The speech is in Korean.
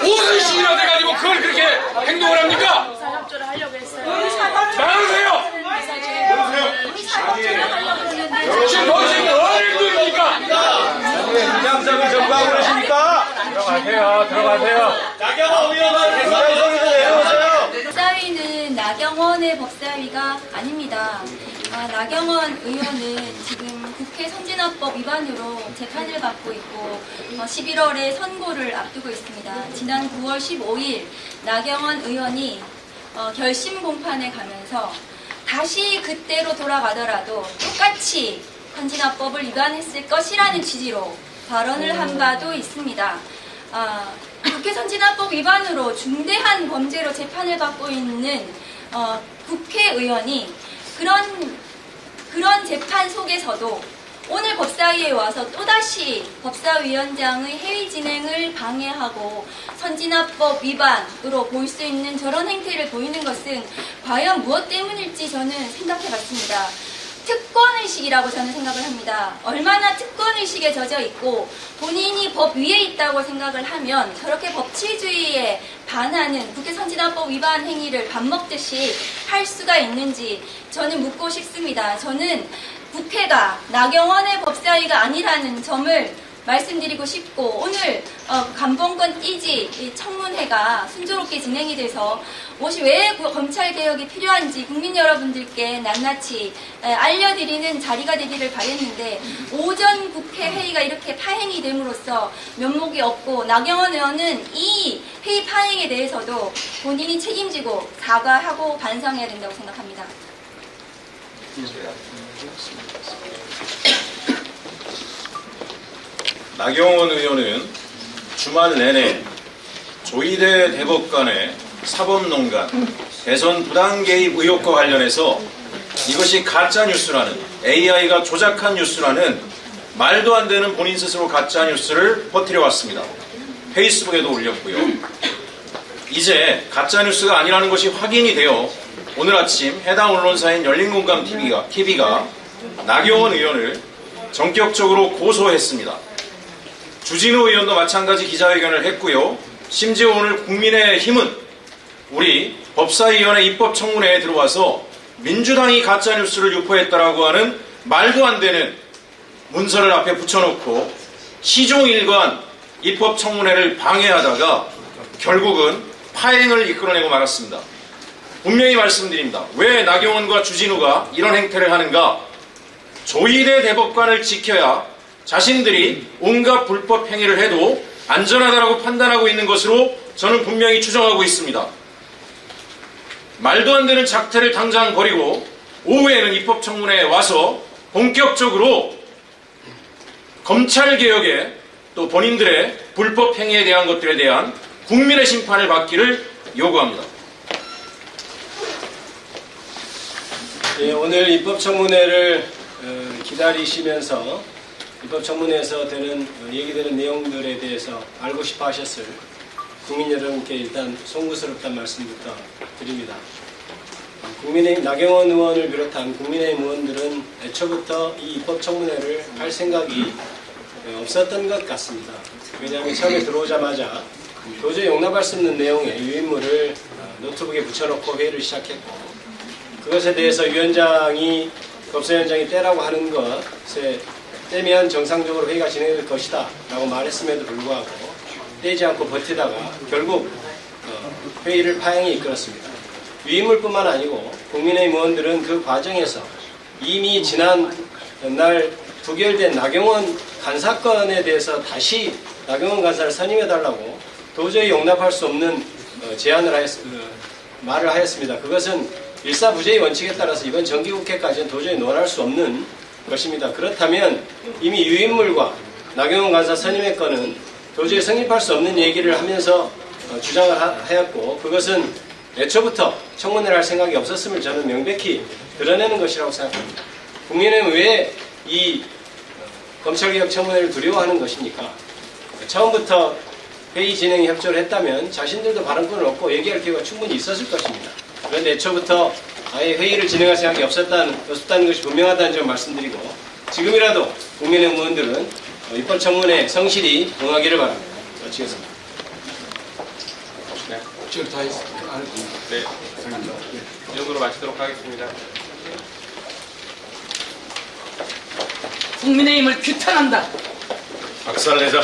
5선식이나 돼가지고 그걸 그렇게 행동을 합니까? 사협조를 하려고 했어요. 나가세요! 지금 당신 어딜 누릅니까? 부장석을 전부하고 그러십니까? 들어가세요, 들어가세요. 나경원 의원은 부장석에서 내려오세요. 법사위는 나경원의 법사위가 아닙니다. 나경원 의원은 지금 국회 선진화법 위반으로 재판을 받고 있고 11월에 선고를 앞두고 있습니다. 지난 9월 15일 나경원 의원이 결심 공판에 가면서 다시 그때로 돌아가더라도 똑같이 선진화법을 위반했을 것이라는 취지로 발언을 한 바도 있습니다. 국회 선진화법 위반으로 중대한 범죄로 재판을 받고 있는 국회의원이 그런 재판 속에서도 오늘 법사위에 와서 또다시 법사위원장의 회의 진행을 방해하고 선진화법 위반으로 볼 수 있는 저런 행태를 보이는 것은 과연 무엇 때문일지 저는 생각해봤습니다. 특권의식이라고 저는 생각을 합니다. 얼마나 특권의식에 젖어 있고 본인이 법 위에 있다고 생각을 하면 저렇게 법치주의에 반하는 국회 선진화법 위반 행위를 밥 먹듯이 할 수가 있는지 저는 묻고 싶습니다. 저는 국회가 나경원의 법사위가 아니라는 점을 말씀드리고 싶고 오늘 감봉권 띠지 청문회가 순조롭게 진행이 돼서 무엇이 왜 검찰개혁이 필요한지 국민 여러분들께 낱낱이 알려드리는 자리가 되기를 바랬는데 오전 국회 회의가 이렇게 파행이 됨으로써 면목이 없고 나경원 의원은 이 회의 파행에 대해서도 본인이 책임지고 사과하고 반성해야 된다고 생각합니다. 나경원 의원은 주말 내내 조희대 대법관의 사법농단, 대선 부당 개입 의혹과 관련해서 이것이 가짜뉴스라는, AI가 조작한 뉴스라는 말도 안 되는 본인 스스로 가짜뉴스를 퍼뜨려왔습니다. 페이스북에도 올렸고요. 이제 가짜뉴스가 아니라는 것이 확인이 되어 오늘 아침 해당 언론사인 열린공감TV가 나경원 의원을 전격적으로 고소했습니다. 주진우 의원도 마찬가지 기자회견을 했고요. 심지어 오늘 국민의힘은 우리 법사위원회 입법청문회에 들어와서 민주당이 가짜뉴스를 유포했다라고 하는 말도 안 되는 문서를 앞에 붙여놓고 시종일관 입법청문회를 방해하다가 결국은 파행을 이끌어내고 말았습니다. 분명히 말씀드립니다. 왜 나경원과 주진우가 이런 행태를 하는가? 조희대 대법관을 지켜야 자신들이 온갖 불법 행위를 해도 안전하다고 판단하고 있는 것으로 저는 분명히 추정하고 있습니다. 말도 안 되는 작태를 당장 버리고 오후에는 입법청문회에 와서 본격적으로 검찰개혁에 또 본인들의 불법 행위에 대한 것들에 대한 국민의 심판을 받기를 요구합니다. 예, 오늘 입법청문회를 기다리시면서 입법청문회에서 얘기되는 내용들에 대해서 알고 싶어 하셨을 국민 여러분께 일단 송구스럽다는 말씀부터 드립니다. 국민의힘 나경원 의원을 비롯한 국민의힘 의원들은 애초부터 이 입법청문회를 할 생각이 없었던 것 같습니다. 왜냐하면 처음에 들어오자마자 도저히 용납할 수 없는 내용의 유인물을 노트북에 붙여놓고 회의를 시작했고 그것에 대해서 법사위원장이 떼라고 하는 것에 떼면 정상적으로 회의가 진행될 것이다 라고 말했음에도 불구하고 떼지 않고 버티다가 결국 회의를 파행에 이끌었습니다. 유인물뿐만 아니고 국민의힘 의원들은 그 과정에서 이미 지난 날 부결된 나경원 간사건에 대해서 다시 나경원 간사를 선임해달라고 도저히 용납할 수 없는 말을 하였습니다. 그것은 일사부재의 원칙에 따라서 이번 정기국회까지는 도저히 논할 수 없는 것입니다. 그렇다면 이미 유인물과 나경원 간사 선임의 건은 도저히 성립할 수 없는 얘기를 하면서 주장을 하였고 그것은 애초부터 청문회를 할 생각이 없었음을 저는 명백히 드러내는 것이라고 생각합니다. 국민은 왜 이 검찰개혁 청문회를 두려워하는 것입니까? 처음부터 회의 진행에 협조를 했다면 자신들도 발언권을 얻고 얘기할 기회가 충분히 있었을 것입니다. 그런데 애초부터 아예 회의를 진행할 생각이 없었다는 것이 분명하다는 점 말씀드리고 지금이라도 국민의 의원들은 입법청문회 성실히 응하기를 바랍니다. 마치겠습니다. 목적을 다했습니다. 네. 이 정도로 마치도록 하겠습니다. 국민의힘을 규탄한다. 박살내자.